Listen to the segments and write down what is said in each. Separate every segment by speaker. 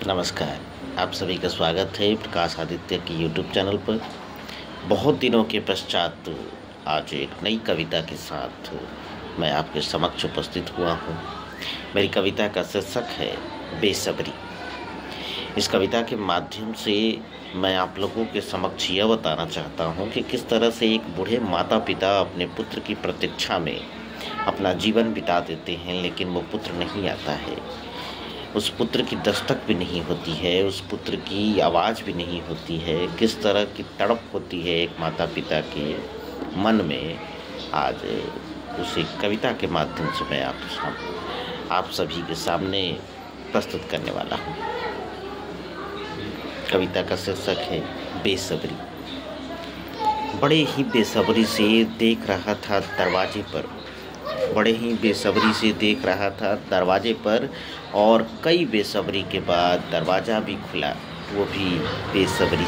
Speaker 1: नमस्कार। आप सभी का स्वागत है प्रकाश आदित्य की यूट्यूब चैनल पर। बहुत दिनों के पश्चात आज एक नई कविता के साथ मैं आपके समक्ष उपस्थित हुआ हूँ। मेरी कविता का शीर्षक है बेसब्री। इस कविता के माध्यम से मैं आप लोगों के समक्ष यह बताना चाहता हूँ कि किस तरह से एक बूढ़े माता पिता अपने पुत्र की प्रतीक्षा में अपना जीवन बिता देते हैं, लेकिन वो पुत्र नहीं आता है। उस पुत्र की दस्तक भी नहीं होती है, उस पुत्र की आवाज़ भी नहीं होती है। किस तरह की तड़प होती है एक माता पिता के मन में, आज उसे कविता के माध्यम से मैं आप सभी के सामने प्रस्तुत करने वाला हूँ। कविता का शीर्षक है बेसब्री। बड़े ही बेसब्री से देख रहा था दरवाजे पर, बड़े ही बेसब्री से देख रहा था दरवाजे पर, और कई बेसब्री के बाद दरवाज़ा भी खुला, वो भी बेसब्री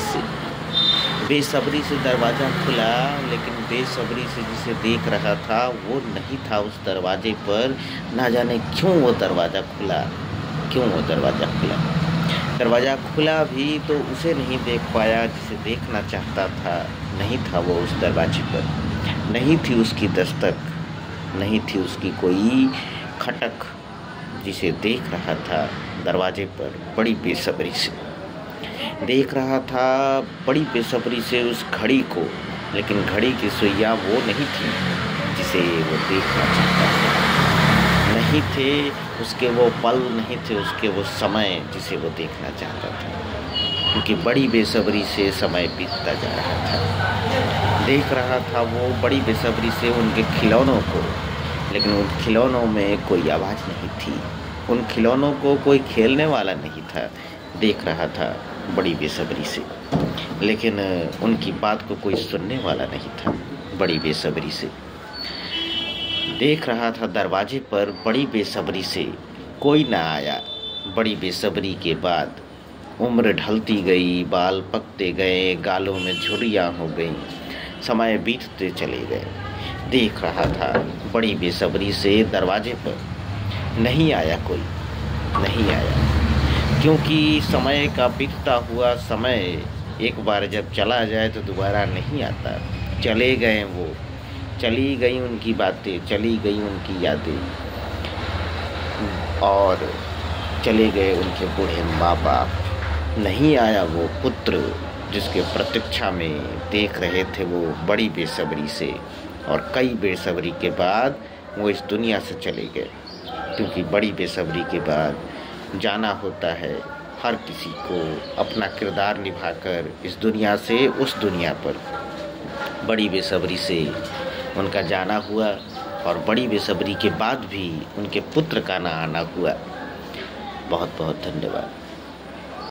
Speaker 1: से दरवाज़ा खुला। लेकिन बेसब्री से जिसे देख रहा था वो नहीं था उस दरवाजे पर। ना जाने क्यों वो दरवाज़ा खुला, दरवाज़ा खुला भी तो उसे नहीं देख पाया जिसे देखना चाहता था। नहीं था वो उस दरवाजे पर, नहीं थी उसकी दस्तक, नहीं थी उसकी कोई खटक, जिसे देख रहा था दरवाजे पर बड़ी बेसब्री से। देख रहा था बड़ी बेसब्री से उस घड़ी को, लेकिन घड़ी की सुइयाँ वो नहीं थी जिसे वो देखना चाहता था। नहीं थे उसके वो पल, नहीं थे उसके वो समय जिसे वो देखना चाहता था, क्योंकि बड़ी बेसब्री से समय बीतता जा रहा था। देख रहा था वो बड़ी बेसब्री से उनके खिलौनों को, लेकिन उन खिलौनों में कोई आवाज़ नहीं थी, उन खिलौनों को कोई खेलने वाला नहीं था। देख रहा था बड़ी बेसब्री से, लेकिन उनकी बात को कोई सुनने वाला नहीं था। बड़ी बेसब्री से देख रहा था दरवाजे पर, बड़ी बेसब्री से कोई ना आया। बड़ी बेसब्री के बाद उम्र ढलती गई, बाल पकते गए, गालों में झुर्रियाँ हो गईं, समय बीतते चले गए। देख रहा था बड़ी बेसब्री से दरवाजे पर, नहीं आया कोई, नहीं आया, क्योंकि समय का बीतता हुआ समय एक बार जब चला जाए तो दोबारा नहीं आता। चले गए वो, चली गई उनकी बातें, चली गई उनकी यादें, और चले गए उनके बूढ़े माँ बाप। नहीं आया वो पुत्र जिसके प्रतीक्षा में देख रहे थे वो बड़ी बेसब्री से, और कई बेसब्री के बाद वो इस दुनिया से चले गए, क्योंकि बड़ी बेसब्री के बाद जाना होता है हर किसी को अपना किरदार निभाकर इस दुनिया से उस दुनिया पर। बड़ी बेसब्री से उनका जाना हुआ, और बड़ी बेसब्री के बाद भी उनके पुत्र का ना आना हुआ। बहुत बहुत धन्यवाद।